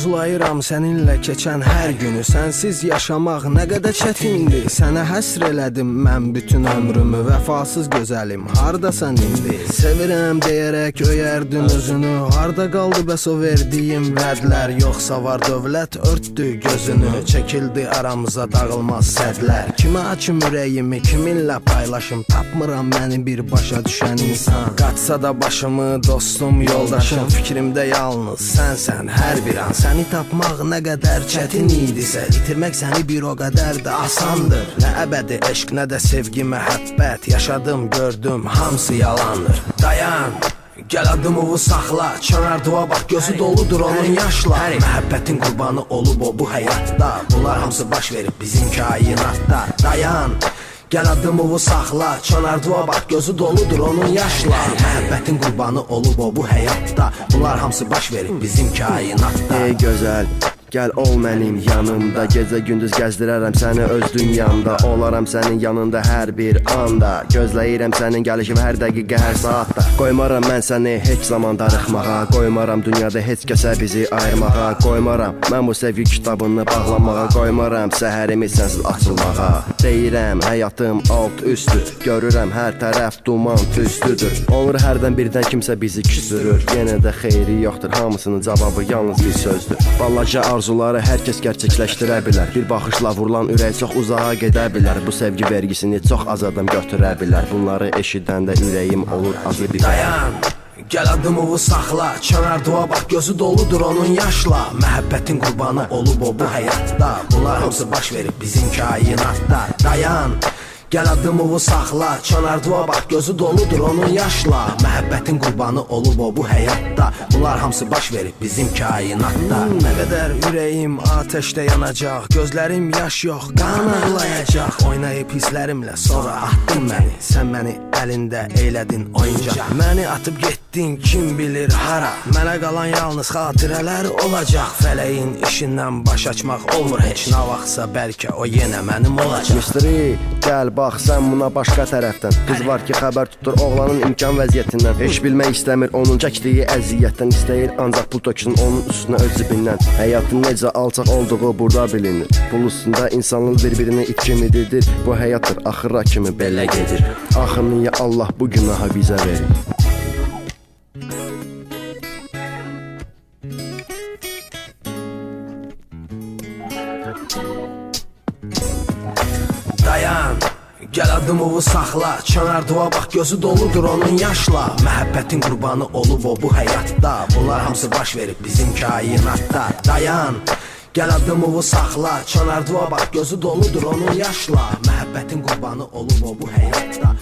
Arzulayıram səninlə keçən hər günü, sənsiz yaşamaq nə qədər çətindir. Sənə həsr elədim mən bütün ömrümü, vəfasız gözəlim, hardasan indi? Sevirəm deyərək öyərdin özünü, harda qaldı bəs o verdiyim vədlər? Yoxsa var dövlət örtdü gözünü, çəkildi aramıza dağılmaz sədlər. Kimə açım ürəyimi, kiminlə paylaşım, tapmıram məni bir başa düşən insan. Qaçsa da başımı dostum, yoldaşım, fikrimdə yalnız sənsən hər bir an. Səni tapmaq nə qədər çətin idisə, itirmək səni bir o qədər də asandır. Nə əbədi eşq, nə də sevgi, məhəbbət yaşadım, gördüm, hamısı yalandır. Dayan, gəl adımı saxla, kənardıva bax, gözü doludur onun yaşla. Məhəbbətin qurbanı olub o bu həyatda, bunlar hamısı baş verib bizim kainatda. Dayan, gəl adımı saxla, kənardıva bax, gözü doludur onun yaşla. Məhəbbətin qurbanı olub o bu həyatda, bunlar hamısı baş verib bizim kainatda. Ey gözəl, gəl ol mənim yanımda, gecə gündüz gəzdirərəm səni öz dünyamda, olaram sənin yanında hər bir anda, gözləyirəm sənin gəlişimi hər dəqiqə, hər saatda. Qoymaram mən səni heç zaman darıxmağa, qoymaram dünyada heç kəsə bizi ayırmağa, qoymaram mən bu sevgi kitabını bağlamağa, qoymaram səhərimi sənsiz açılmağa. Deyirəm həyatım alt üstü, görürəm hər tərəf duman tüstüdür, olur hərdən birdən kimsə bizi küstürür, yenə də xeyri yoxdur, hamısının cavabı yalnız bir sözdür. Balaca arzuları hər kəs gerçəkləşdirə bilər, bir baxışla vurulan ürək çox uzağa gedə bilər, bu sevgi vergisini çox az adam götürə bilər, bunları eşidəndə ürəyim olur acı bir. Dayan, gəl adımı saxla, kənardıva bax, gözü doludur onun yaşla. Məhəbbətin qurbanı olub o bu həyatda, bunlar hamısı baş verib bizim kainatda. Dayan, gəl adımı saxla, kənardıva bax, gözü doludur onun yaşla. Məhəbbətin qurbanı olub o bu həyatda, bunlar hamısı baş verib bizim kainatda. Nə qədər ürəyim atəşdə yanacaq, gözlərim yaş yox, qan ağlayacaq. Oynayıb hisslərimlə sonra atdın məni, sən məni əlində eylədin oyuncaq. Məni atıb getdin kim bilir hara, mənə qalan yalnız xatirələr olacaq. Fələyin işindən baş açmaq olmur heç, nə vaxtsa bəlkə o yenə mənim olacaq. Misteri, gəl bax sən buna başqa tərəfdən, qız var ki xəbər tutur oğlanın imkan vəziyyətindən, heç bilmək istəmir onun çəkdiyi əziyyətdən, istəyir ancaq pul töksün onun üstünə öz cibindən. Həyatın necə alçaq olduğu burada bilinir, pul üstündə insanlıq bir-birini it kimi dedir, bu həyatdır axıra kimi belə gedir. Axı niyə Allah bu günahı bizə verir? Dayan, gəl adımı saxla, kənardıva bax, gözü doludur onun yaşla. Məhəbbətin qurbanı olub o bu həyatda, bunlar hamısı baş verib bizim kainatda. Dayan, gəl adımı saxla, kənardıva bax, gözü doludur onun yaşla. Məhəbbətin qurbanı olub o bu həyatda,